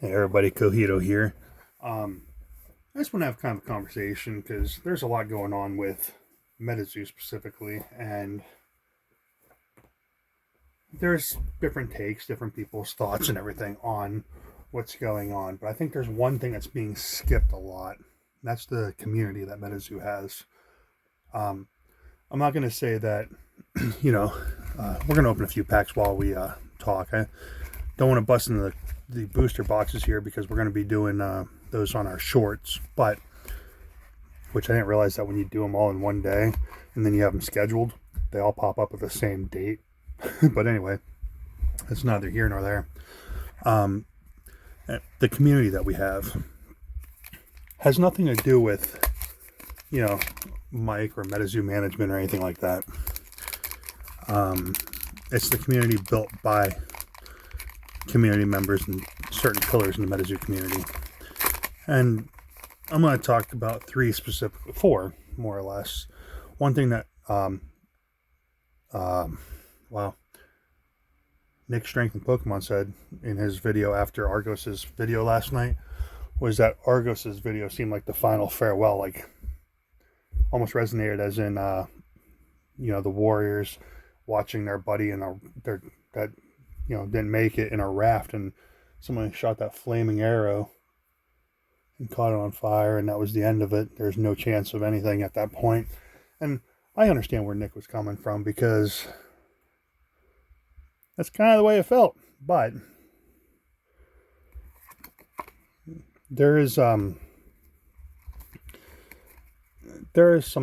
Hey everybody, Cojito here. I just want to have kind of a conversation because there's a lot going on with Metazoo specifically, and there's different takes, different people's thoughts, and everything on what's going on. But I think there's one thing that's being skipped a lot. And that's the community that Metazoo has. Um, I'm not going to say that, we're going to open a few packs while we talk. I don't want to bust into the booster boxes here because we're going to be doing those on our shorts, but which I didn't realize that when you do them all in one day and then you have them scheduled, they all pop up at the same date. But anyway, it's neither here nor there. Um, the community that we have has nothing to do with, Mike or Metazoo management or anything like that. It's the community built by community members and certain pillars in the Metazoo community. And I'm going to talk about four, more or less. One thing that, Nick Strength and Pokemon said in his video after Argos's video last night was that Argos's video seemed like the final farewell, like almost resonated as in, the Warriors watching their buddy and that didn't make it in a raft, and someone shot that flaming arrow and caught it on fire, and that was the end of it. There's no chance of anything at that point. And I understand where Nick was coming from because that's kind of the way it felt. But there is some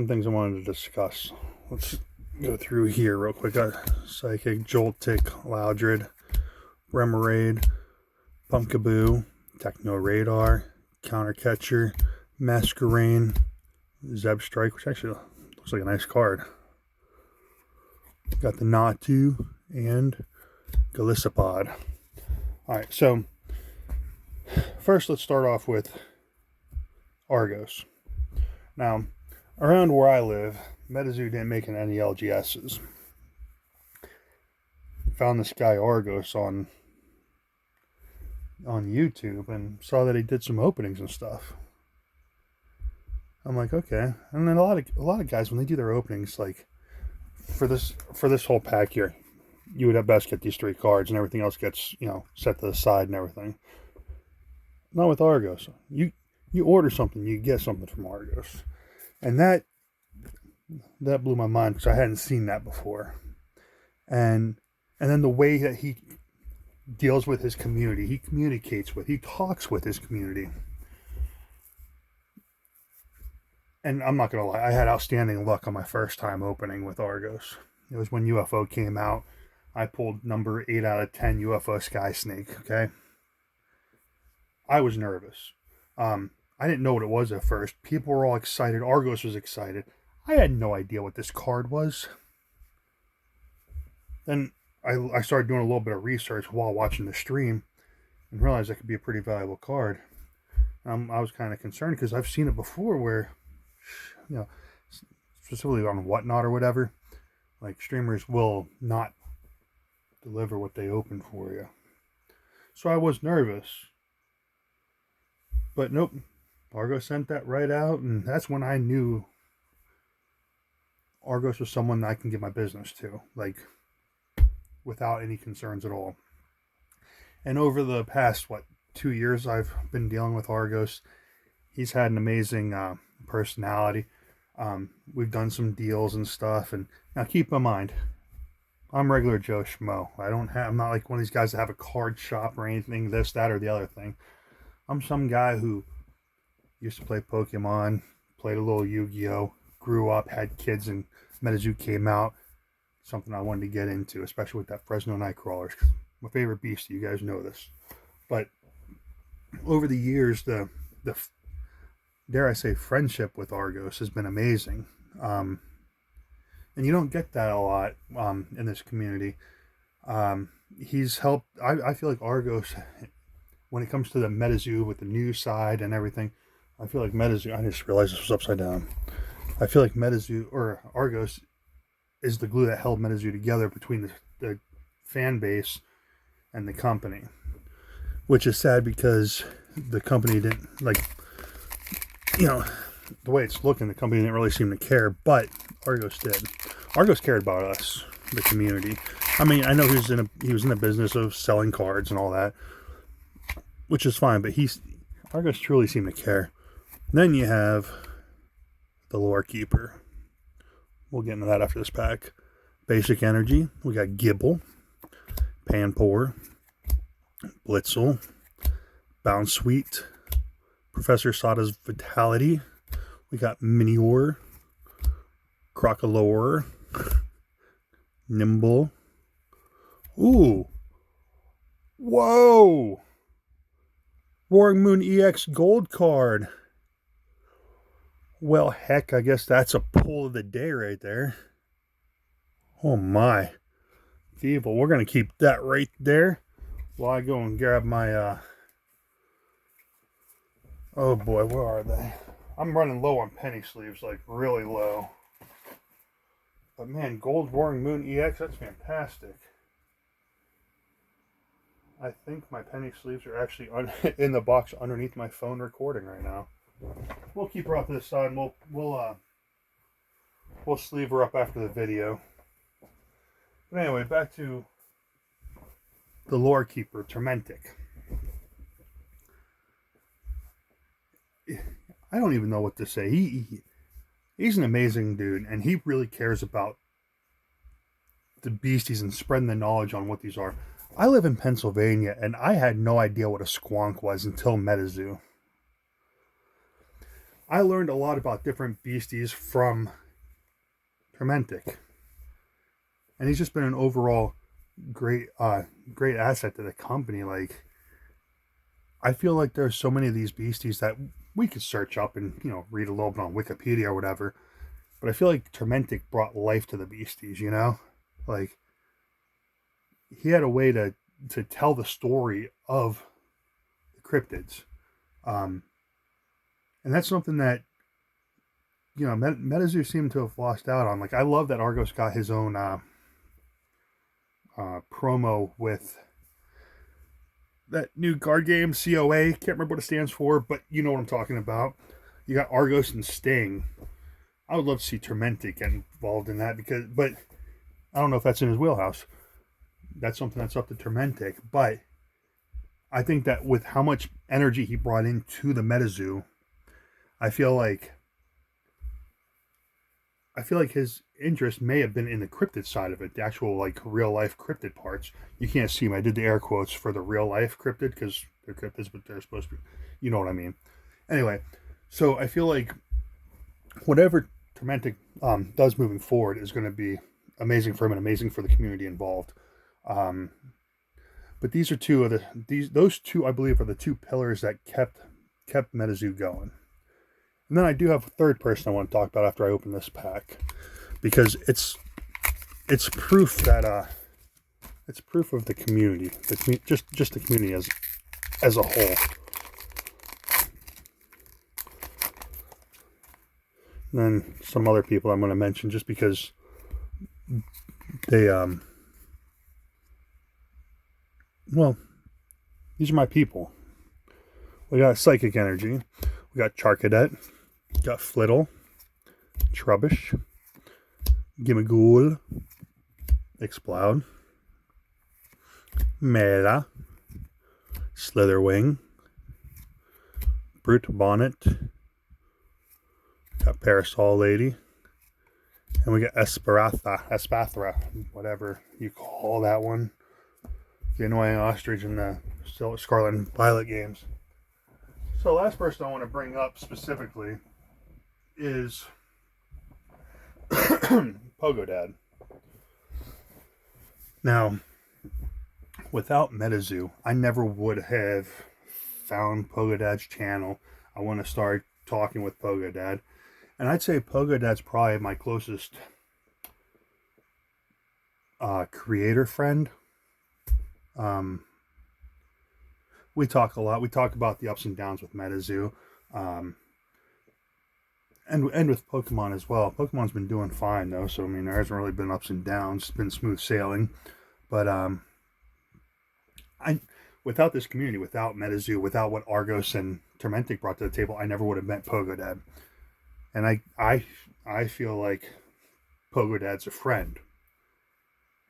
things I wanted to discuss. Let's go through here real quick. Psychic, Joltik, Loudred, Remoraid, Pumpkaboo, Techno Radar, Countercatcher, Masquerain, Zebstrike, which actually looks like a nice card. Got the Natu and Galissapod. Alright, so first let's start off with Argos. Now, around where I live, Metazoo didn't make any LGSs. Found this guy Argos on YouTube and saw that he did some openings and stuff. I'm like, okay. And then a lot of guys, when they do their openings, like for this whole pack here, you would at best get these 3 cards and everything else gets, set to the side and everything. Not with Argos. You order something, you get something from Argos. And that blew my mind because I hadn't seen that before. And then the way that he deals with his community, he talks with his community. And I'm not going to lie, I had outstanding luck on my first time opening with Argos. It was when UFO came out. I pulled number 8 out of 10 UFO Sky Snake, okay? I was nervous. I didn't know what it was at first. People were all excited. Argos was excited. I had no idea what this card was. Then I started doing a little bit of research while watching the stream and realized that could be a pretty valuable card. I was kind of concerned because I've seen it before where, specifically on Whatnot or whatever, like streamers will not deliver what they open for you. So I was nervous. But nope, Argos sent that right out, and that's when I knew Argos was someone that I can give my business to, like, without any concerns at all. And over the past, 2 years I've been dealing with Argos, he's had an amazing personality. We've done some deals and stuff, and now keep in mind, I'm regular Joe Schmo. I'm not like one of these guys that have a card shop or anything, this, that, or the other thing. I'm some guy who used to play Pokemon, played a little Yu-Gi-Oh, grew up, had kids, and Metazoo came out. Something I wanted to get into, especially with that Fresno Nightcrawlers. My favorite beast, you guys know this. But over the years, the dare I say, friendship with Argos has been amazing. And you don't get that a lot in this community. He's helped. I feel like Argos, when it comes to the Metazoo with the news side and everything, I feel like Metazoo. I just realized this was upside down. I feel like Metazoo or Argos is the glue that held Metazoo together between the fan base and the company. which is sad because the company didn't, like, you know, the way it's looking, the company didn't really seem to care, but Argos did. Argos cared about us, the community. I mean, I know he was in the business of selling cards and all that, which is fine, but Argos truly seemed to care. Then you have the Lore Keeper. We'll get into that after this pack. Basic Energy. We got Gibble, Panpour, Blitzel, Bound Sweet, Professor Sada's Vitality. We got Minior, Crocolore, Nimble. Ooh. Whoa! Roaring Moon EX Gold card. Well, heck, I guess that's a pull of the day right there. Oh my. Evil. We're going to keep that right there while I go and grab my, oh boy, where are they? I'm running low on penny sleeves, like really low. But man, Gold Roaring Moon EX, that's fantastic. I think my penny sleeves are actually in the box underneath my phone recording right now. We'll keep her off to the side, and we'll sleeve her up after the video. But anyway, back to the Lore Keeper, Turmentic. I don't even know what to say. He's an amazing dude, and he really cares about the beasties and spreading the knowledge on what these are. I live in Pennsylvania, and I had no idea what a squonk was until Metazoo. I learned a lot about different beasties from Turmentic. And he's just been an overall great asset to the company. Like, I feel like there's so many of these beasties that we could search up and, you know, read a little bit on Wikipedia or whatever. But I feel like Turmentic brought life to the beasties, you know? Like, he had a way to tell the story of the cryptids. And that's something that, you know, Metazoo seemed to have lost out on. Like, I love that Argos got his own promo with that new card game, COA. Can't remember what it stands for, but you know what I'm talking about. You got Argos and Sting. I would love to see Turmentic get involved in that, but I don't know if that's in his wheelhouse. That's something that's up to Turmentic. But I think that with how much energy he brought into the Metazoo, I feel like his interest may have been in the cryptid side of it, the actual, like, real life cryptid parts. You can't see them. I did the air quotes for the real life cryptid because they're cryptids, but they're supposed to be, you know what I mean. Anyway, so I feel like whatever Turmentic does moving forward is going to be amazing for him and amazing for the community involved. But these are those two, I believe, are the two pillars that kept Metazoo going. And then I do have a third person I want to talk about after I open this pack, because it's proof that it's proof of the community, just the community as a whole. And then some other people I'm going to mention just because they well, these are my people. We got Psychic Energy, we got Charcadet, got Flittle, Trubbish, Gimmighoul, Explode, Mela, Slitherwing, Brute Bonnet, got Parasol Lady, and we got Espathra, whatever you call that one. The annoying ostrich in the Scarlet and Violet games. So the last person I want to bring up specifically is Pogodad. Now, without Metazoo, I never would have found Pogodad's channel. I want to start talking with Pogodad. And I'd say Pogodad's probably my closest creator friend. We talk a lot. We talk about the ups and downs with Metazoo, and with Pokemon as well. Pokemon's been doing fine though, so I mean there hasn't really been ups and downs. It's been smooth sailing, but without this community, without Metazoo, without what Argos and Turmentic brought to the table, I never would have met Pogodad. And I feel like Pogodad's a friend.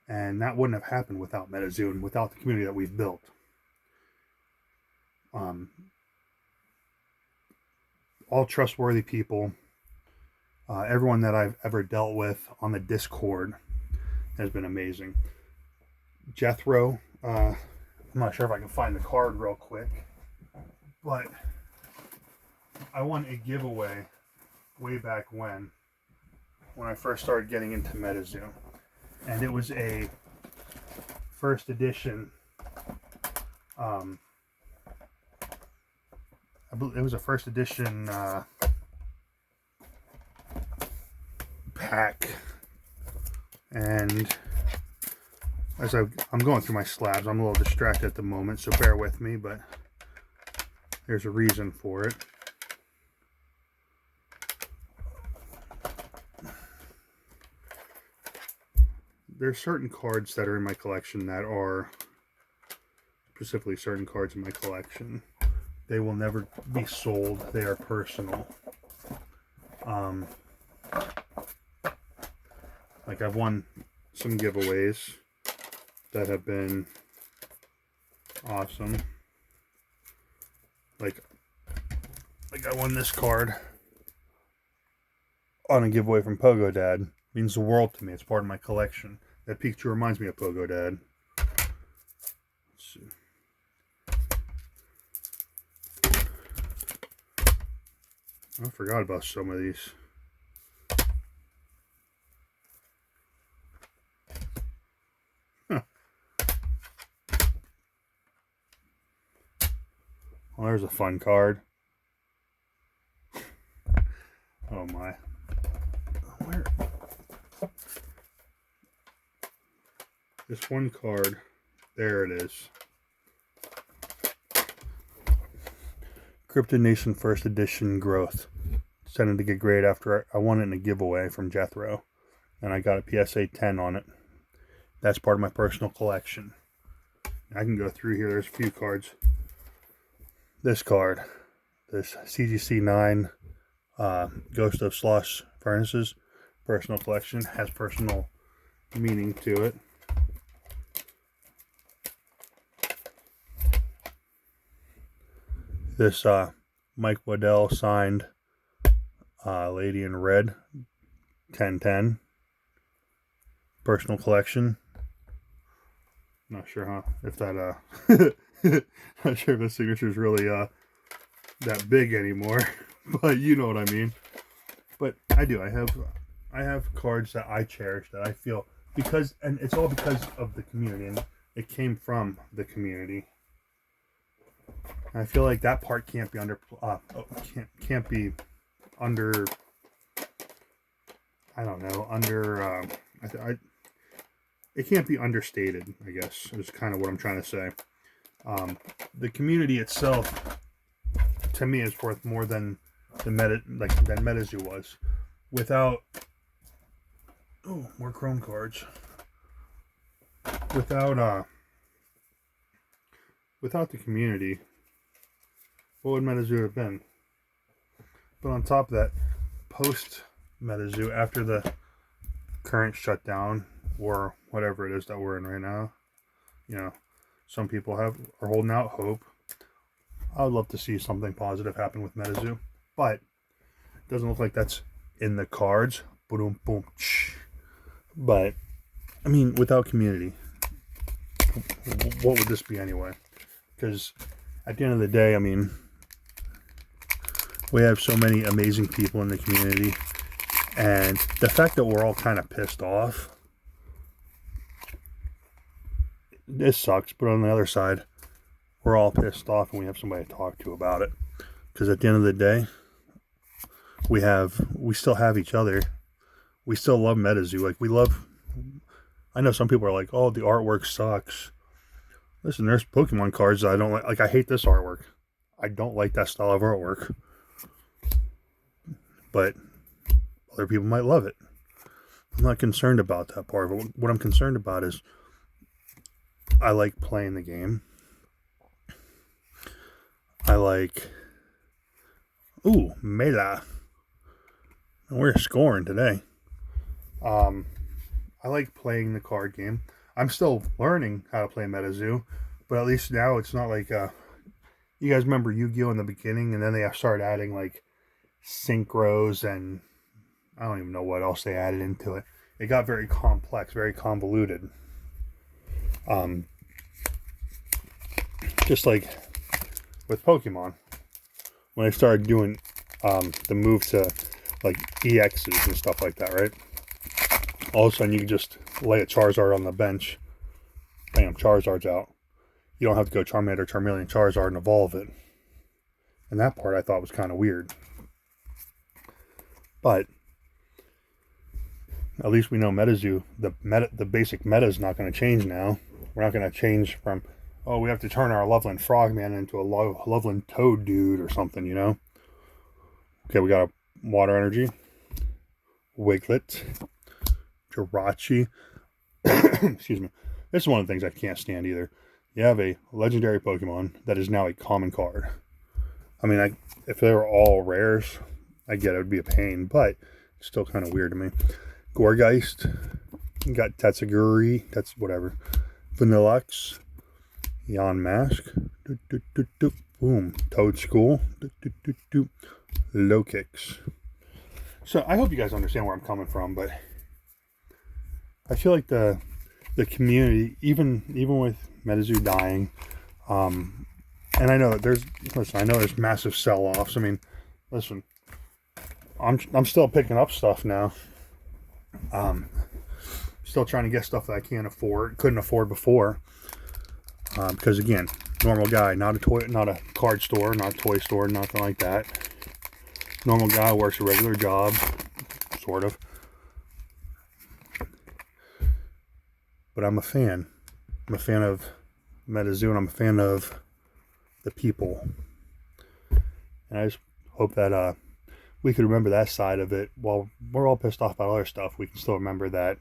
And that wouldn't have happened without Metazoo and without the community that we've built. All trustworthy people. Everyone that I've ever dealt with on the Discord has been amazing. Jethro, I'm not sure if I can find the card real quick, but I won a giveaway way back when I first started getting into Metazoo, and it was a first edition. It was a first edition pack, and as I'm going through my slabs, I'm a little distracted at the moment, so bear with me, but there's a reason for it. There's certain cards that are in my collection that are specifically certain cards in my collection. They will never be sold. They are personal. Like I've won some giveaways that have been awesome. Like I won this card on a giveaway from Pogodad. It means the world to me. It's part of my collection. That Pikachu reminds me of Pogodad. Let's see. I forgot about some of these. Huh. Well, there's a fun card. Oh my. Where? This one card. There it is. Cryptid Nation First Edition Growth. Decided to get great after I won it in a giveaway from Jethro. And I got a PSA 10 on it. That's part of my personal collection. I can go through here. There's a few cards. This card. This CGC 9 Ghost of Slosh Furnaces. Personal collection. Has personal meaning to it. This Mike Waddell signed Lady in Red 1010 personal collection. Not sure if that not sure if the signature is really that big anymore, but you know what I mean. But I do. I have cards that I cherish that I feel and it's all because of the community, and it came from the community. I feel like that part can't be can't be under. I don't know. It can't be understated, I guess, is kind of what I'm trying to say. The community itself, to me, is worth more than than Metazoo was. Without more Chrome cards. Without the community, what would Metazoo have been? But on top of that, post Metazoo, after the current shutdown or whatever it is that we're in right now, some people are holding out hope. I would love to see something positive happen with Metazoo, but it doesn't look like that's in the cards. Boom, boom. But I mean, without community, what would this be anyway? Because at the end of the day, I mean, we have so many amazing people in the community, and the fact that we're all kind of pissed off, this sucks. But on the other side, we're all pissed off and we have somebody to talk to about it. Because at the end of the day, we still have each other. We still love Metazoo. I know some people are like, oh, the artwork sucks. Listen, there's Pokemon cards that I don't like. Like, I hate this artwork. I don't like that style of artwork. But other people might love it. I'm not concerned about that part of it. What I'm concerned about is I like playing the game. like... Ooh, Mela. We're scoring today. I like playing the card game. I'm still learning how to play Metazoo, but at least now it's not like... you guys remember Yu-Gi-Oh! In the beginning, and then they started adding like synchros and I don't even know what else they added into it. It got very complex, very convoluted. Just like with Pokemon, when they started doing the move to like EXs and stuff like that, right? All of a sudden you can just lay a Charizard on the bench. Bam, Charizard's out. You don't have to go Charmander, Charmeleon, Charizard and evolve it. And that part I thought was kind of weird. But at least we know Metazoo, the basic meta is not going to change now. We're not going to change from, oh, we have to turn our Loveland Frogman into a Loveland Toad dude or something, you know? Okay, we got a Water Energy, Wiglet, Jirachi. Excuse me. This is one of the things I can't stand either. You have a legendary Pokemon that is now a common card. I mean, if they were all rares, I get it would be a pain, but it's still kind of weird to me. Gorgeist, you got Tatsuguri, that's whatever. Vanillux, Yamask, boom, Toad School, Low Kicks. So I hope you guys understand where I'm coming from, but I feel like the community, even with Metazoo dying, and I know that there's massive sell-offs. I mean, listen, I'm still picking up stuff now. Still trying to get stuff that I couldn't afford before. Because again, normal guy, not a card store, not a toy store, nothing like that. Normal guy works a regular job, sort of. But I'm a fan. I'm a fan of Metazoo, and I'm a fan of the people. And I just hope that we could remember that side of it. While we're all pissed off about other stuff, we can still remember that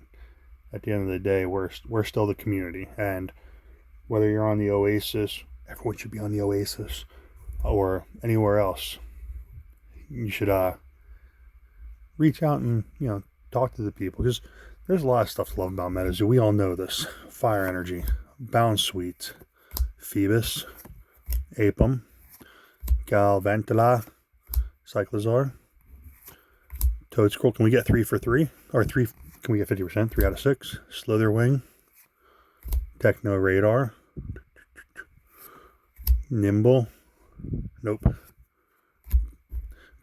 at the end of the day, we're still the community. And whether you're on the Oasis, everyone should be on the Oasis, or anywhere else, you should reach out and talk to the people, because there's a lot of stuff to love about Metazoo. We all know this. Fire Energy, Bound Sweet, Phoebus, Apum, Galvantula, Cyclozar, Toad Scroll. Can we get 3 for 3? Or 3, can we get 50%? 3 out of 6. Slitherwing, Techno Radar, Nimble, nope.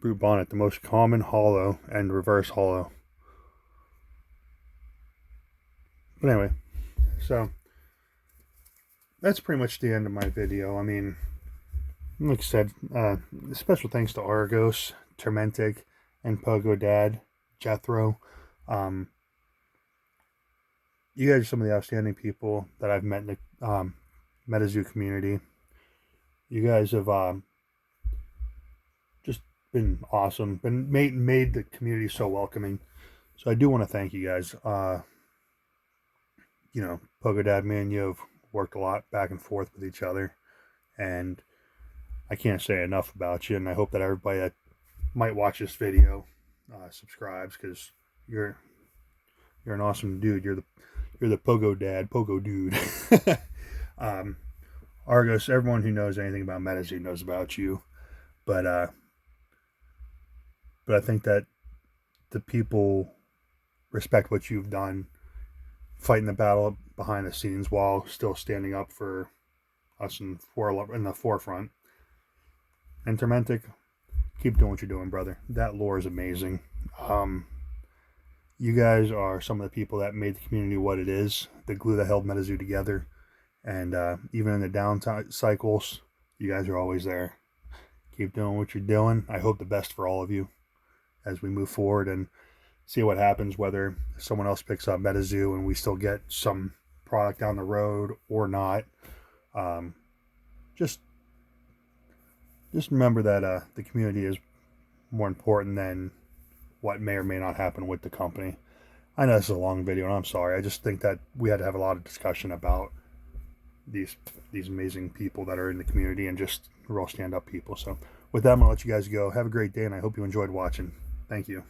Brute Bonnet, the most common holo and reverse holo. But anyway, so that's pretty much the end of my video. I mean, like I said, special thanks to Argos, Turmentic, and Pogodad, Jethro. You guys are some of the outstanding people that I've met in the Metazoo community. You guys have just been awesome, made the community so welcoming. So I do want to thank you guys. Pogodad, me and you have worked a lot back and forth with each other, and I can't say enough about you. And I hope that everybody that might watch this video subscribes, because you're an awesome dude. You're the Pogodad, Pogo dude. Argos, everyone who knows anything about Metazoo knows about you, but I think that the people respect what you've done, fighting the battle behind the scenes while still standing up for us in the forefront. And Turmentic, keep doing what you're doing, brother. That lore is amazing. You guys are some of the people that made the community what it is, the glue that held Metazoo together. And even in the down cycles, you guys are always there. Keep doing what you're doing. I hope the best for all of you as we move forward and see what happens, whether someone else picks up Metazoo and we still get some product down the road or not. Just remember that the community is more important than what may or may not happen with the company. I know this is a long video, and I'm sorry. I just think that we had to have a lot of discussion about these amazing people that are in the community, and just We're all stand-up people. So with that, I'm going to let you guys go. Have a great day, and I hope you enjoyed watching. Thank you.